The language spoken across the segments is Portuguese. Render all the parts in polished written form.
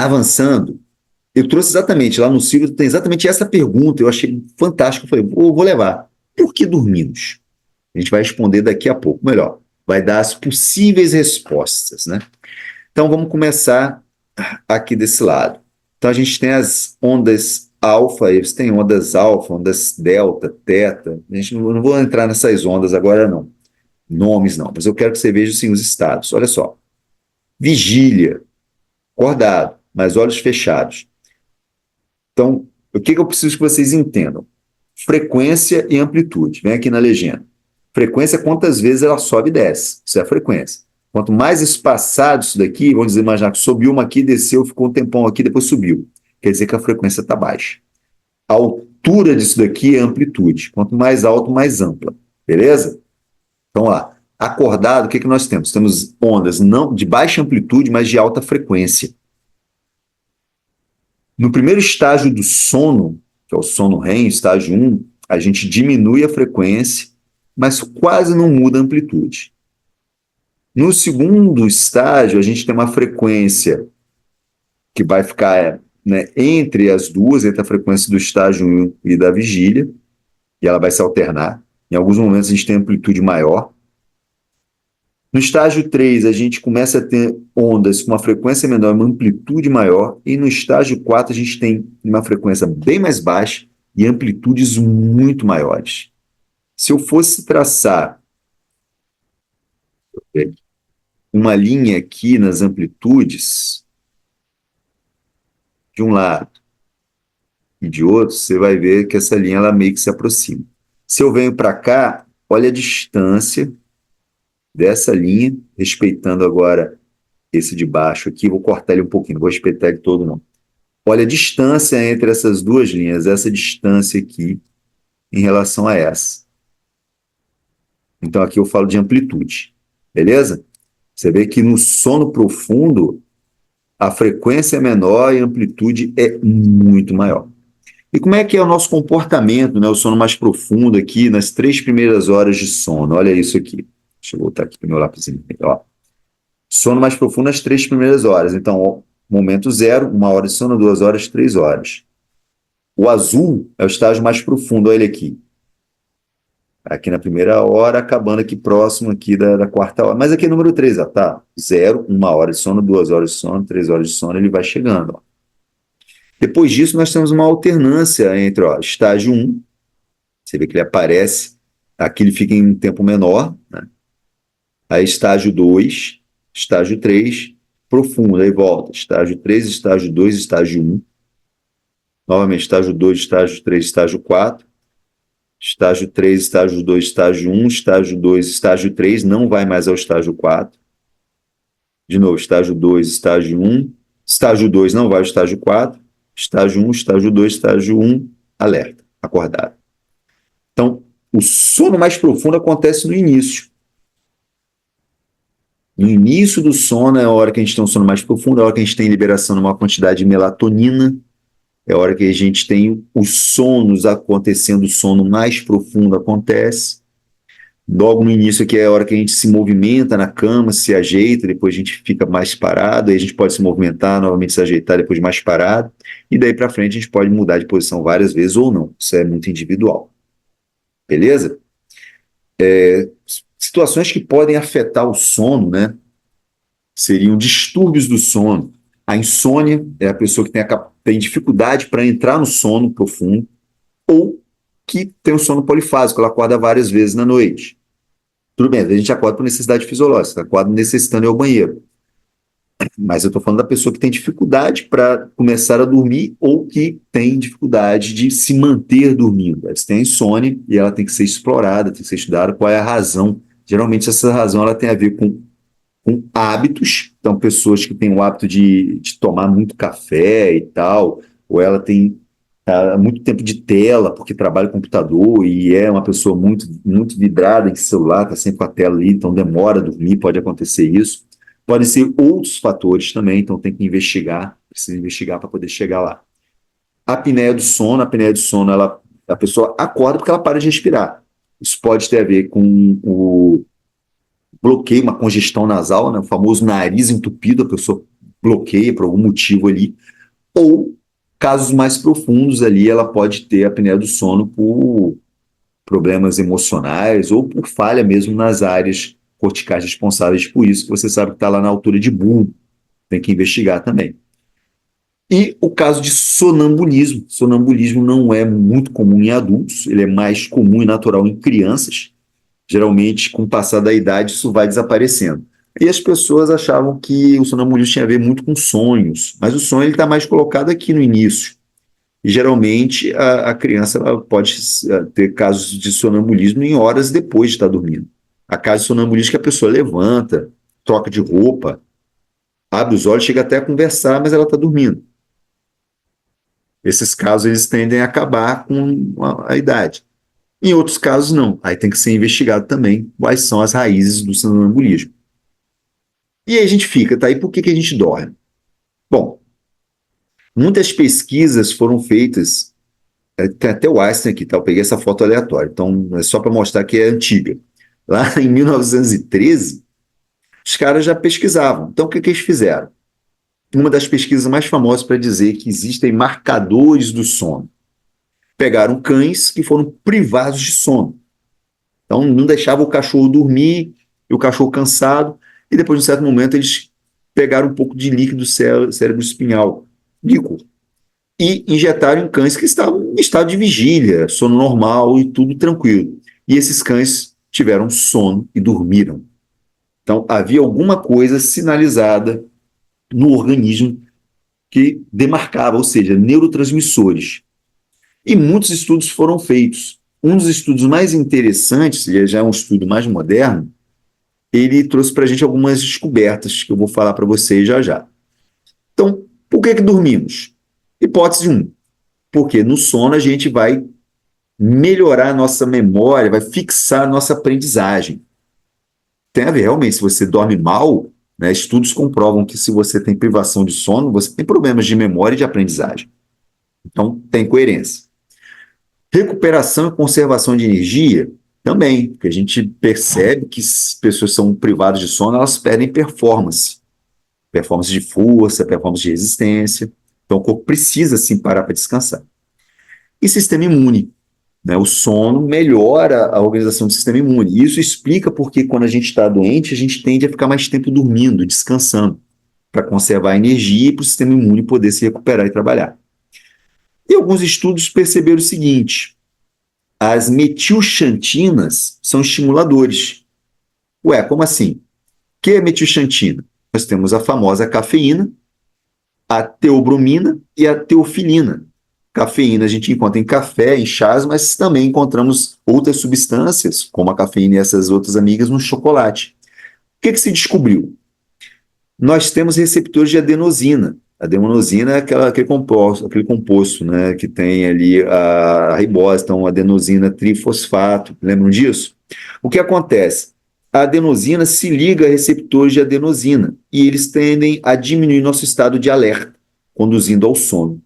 Avançando, eu trouxe exatamente, lá no Ciro tem exatamente essa pergunta, eu achei fantástico, eu falei, vou levar. Por que dormimos? A gente vai responder daqui a pouco, melhor, vai dar as possíveis respostas, né? Então vamos começar aqui desse lado. Então a gente tem as ondas alfa, eles têm ondas alfa, ondas delta, teta. A gente não vou entrar nessas ondas agora não, nomes não, mas eu quero que você veja assim, os estados. Olha só, vigília, acordado, mas olhos fechados. Então, o que eu preciso que vocês entendam? Frequência e amplitude. Vem aqui na legenda. Frequência, quantas vezes ela sobe e desce. Isso é a frequência. Quanto mais espaçado isso daqui, vamos dizer, imaginar que subiu uma aqui, desceu, ficou um tempão aqui, depois subiu. Quer dizer que a frequência está baixa. A altura disso daqui é a amplitude. Quanto mais alto, mais ampla. Beleza? Então, lá. Acordado, o que nós temos? Temos ondas não de baixa amplitude, mas de alta frequência. No primeiro estágio do sono, que é o sono REM, estágio 1, a gente diminui a frequência, mas quase não muda a amplitude. No segundo estágio, a gente tem uma frequência que vai ficar, né, entre as duas, entre a frequência do estágio 1 e da vigília, e ela vai se alternar. Em alguns momentos a gente tem amplitude maior. No estágio 3, a gente começa a ter ondas com uma frequência menor, uma amplitude maior, e no estágio 4, a gente tem uma frequência bem mais baixa e amplitudes muito maiores. Se eu fosse traçar uma linha aqui nas amplitudes, de um lado e de outro, você vai ver que essa linha ela meio que se aproxima. Se eu venho para cá, olha a distância dessa linha, respeitando agora esse de baixo aqui, vou cortar ele um pouquinho, não vou respeitar ele todo não. Olha a distância entre essas duas linhas, essa distância aqui em relação a essa. Então aqui eu falo de amplitude, beleza? Você vê que no sono profundo a frequência é menor e a amplitude é muito maior. E como é que é o nosso comportamento, né? O sono mais profundo aqui nas 3 primeiras horas de sono? Olha isso aqui. Deixa eu voltar aqui para o meu lápisinho. Ó. Sono mais profundo nas 3 primeiras horas. Então, ó, momento 0, 1 hora de sono, 2 horas, 3 horas. O azul é o estágio mais profundo, olha ele aqui. Aqui na primeira hora, acabando aqui próximo aqui da quarta hora. Mas aqui é número 3, ó, tá? 0, 1 hora de sono, 2 horas de sono, 3 horas de sono, ele vai chegando. Ó. Depois disso, nós temos uma alternância entre ó, estágio 1, você vê que ele aparece, aqui ele fica em um tempo menor, né? Aí estágio 2, estágio 3, profundo, aí volta. Estágio 3, estágio 2, estágio 1. Novamente, estágio 2, estágio 3, estágio 4. Estágio 3, estágio 2, estágio 1, estágio 2, estágio 3, não vai mais ao estágio 4. De novo, estágio 2, estágio 1, estágio 2 não vai ao estágio 4, estágio 1, estágio 2, estágio 1, alerta, acordado. Então, o sono mais profundo acontece no início. No início do sono é a hora que a gente tem um sono mais profundo, é a hora que a gente tem liberação de uma quantidade de melatonina, é a hora que a gente tem os sonos acontecendo, o sono mais profundo acontece. Logo no início aqui é a hora que a gente se movimenta na cama, se ajeita, depois a gente fica mais parado, aí a gente pode se movimentar, novamente se ajeitar, depois mais parado, e daí para frente a gente pode mudar de posição várias vezes ou não, isso é muito individual. Beleza? Situações que podem afetar o sono, né? Seriam distúrbios do sono. A insônia é a pessoa que tem dificuldade para entrar no sono profundo, ou que tem o sono polifásico, ela acorda várias vezes na noite. Tudo bem, a gente acorda por necessidade fisiológica, acorda necessitando ir ao banheiro. Mas eu estou falando da pessoa que tem dificuldade para começar a dormir ou que tem dificuldade de se manter dormindo. Ela tem a insônia e ela tem que ser explorada, tem que ser estudada qual é a razão. Geralmente essa razão ela tem a ver com hábitos, então pessoas que têm o hábito de tomar muito café e tal, ou ela tem muito tempo de tela, porque trabalha com computador e é uma pessoa muito, muito vidrada em celular, está sempre com a tela ali, então demora a dormir, pode acontecer isso. Podem ser outros fatores também, então tem que investigar, precisa investigar para poder chegar lá. A apneia do sono, a pessoa acorda porque ela para de respirar. Isso pode ter a ver com o bloqueio, uma congestão nasal, né? O famoso nariz entupido, a pessoa bloqueia por algum motivo ali, ou casos mais profundos ali, ela pode ter a apneia do sono por problemas emocionais ou por falha mesmo nas áreas corticais responsáveis por isso, que você sabe que está lá na altura de bulbo, tem que investigar também. E o caso de sonambulismo. Sonambulismo não é muito comum em adultos, ele é mais comum e natural em crianças. Geralmente, com o passar da idade, isso vai desaparecendo. E as pessoas achavam que o sonambulismo tinha a ver muito com sonhos, mas o sonho está mais colocado aqui no início. E geralmente a criança ela pode ter casos de sonambulismo em horas depois de estar dormindo. Há casos de sonambulismo que a pessoa levanta, troca de roupa, abre os olhos, chega até a conversar, mas ela está dormindo. Esses casos eles tendem a acabar com a idade. Em outros casos, não. Aí tem que ser investigado também quais são as raízes do sonambulismo. E aí a gente fica, tá? E por que a gente dorme? Bom, muitas pesquisas foram feitas, tem até o Einstein aqui, tá? Eu peguei essa foto aleatória, então é só para mostrar que é antiga. Lá em 1913, os caras já pesquisavam. Então o que eles fizeram? Uma das pesquisas mais famosas para dizer que existem marcadores do sono. Pegaram cães que foram privados de sono. Então, não deixava o cachorro dormir, e o cachorro cansado, e depois, de um certo momento, eles pegaram um pouco de líquido cérebro espinhal, líquor, e injetaram em cães que estavam em estado de vigília, sono normal e tudo tranquilo. E esses cães tiveram sono e dormiram. Então, havia alguma coisa sinalizada no organismo que demarcava, ou seja, neurotransmissores. E muitos estudos foram feitos. Um dos estudos mais interessantes, e já é um estudo mais moderno, ele trouxe para a gente algumas descobertas que eu vou falar para vocês já já. Então, por que dormimos? Hipótese 1. Porque no sono a gente vai melhorar a nossa memória, vai fixar a nossa aprendizagem. Tem a ver, realmente, se você dorme mal, né, estudos comprovam que se você tem privação de sono, você tem problemas de memória e de aprendizagem. Então, tem coerência. Recuperação e conservação de energia também, porque a gente percebe que se pessoas são privadas de sono, elas perdem performance. Performance de força, performance de resistência. Então o corpo precisa sim parar para descansar. E sistema imune. Né? O sono melhora a organização do sistema imune. Isso explica porque quando a gente está doente, a gente tende a ficar mais tempo dormindo, descansando, para conservar a energia e para o sistema imune poder se recuperar e trabalhar. E alguns estudos perceberam o seguinte: as metilxantinas são estimuladores. Ué, como assim? O que é metilxantina? Nós temos a famosa cafeína, a teobromina e a teofilina. Cafeína a gente encontra em café, em chás, mas também encontramos outras substâncias, como a cafeína e essas outras amigas, no chocolate. O que se descobriu? Nós temos receptores de adenosina. A adenosina é aquele composto, né, que tem ali a ribose, então adenosina trifosfato. Lembram disso? O que acontece? A adenosina se liga a receptores de adenosina e eles tendem a diminuir nosso estado de alerta, conduzindo ao sono.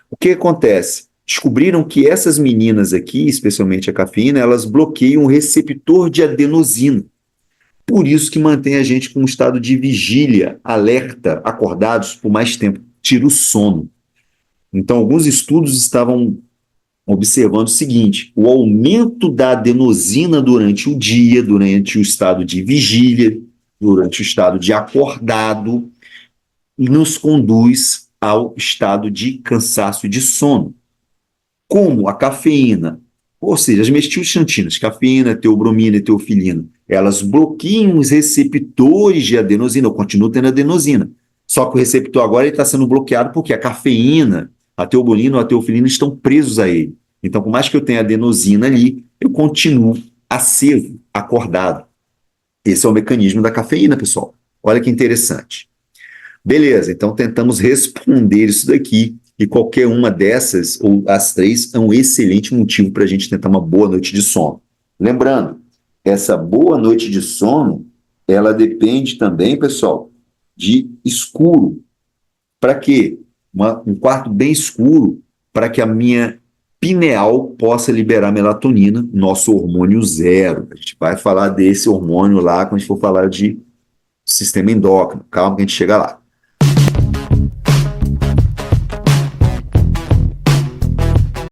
O que acontece? Descobriram que essas meninas aqui, especialmente a cafeína, elas bloqueiam o receptor de adenosina. Por isso que mantém a gente com um estado de vigília, alerta, acordados por mais tempo, tira o sono. Então, alguns estudos estavam observando o seguinte: o aumento da adenosina durante o dia, durante o estado de vigília, durante o estado de acordado, nos conduz ao estado de cansaço e de sono. Como a cafeína, ou seja, as metilxantinas, cafeína, teobromina e teofilina, elas bloqueiam os receptores de adenosina, eu continuo tendo adenosina. Só que o receptor agora está sendo bloqueado porque a cafeína, a teobromina ou a teofilina estão presos a ele. Então, por mais que eu tenha adenosina ali, eu continuo aceso, acordado. Esse é o mecanismo da cafeína, pessoal. Olha que interessante. Beleza, então tentamos responder isso daqui. E qualquer uma dessas, ou as três, é um excelente motivo para a gente tentar uma boa noite de sono. Lembrando, essa boa noite de sono, ela depende também, pessoal, de escuro. Para quê? Um quarto bem escuro, para que a minha pineal possa liberar melatonina, nosso hormônio zero. A gente vai falar desse hormônio lá quando a gente for falar de sistema endócrino. Calma que a gente chega lá.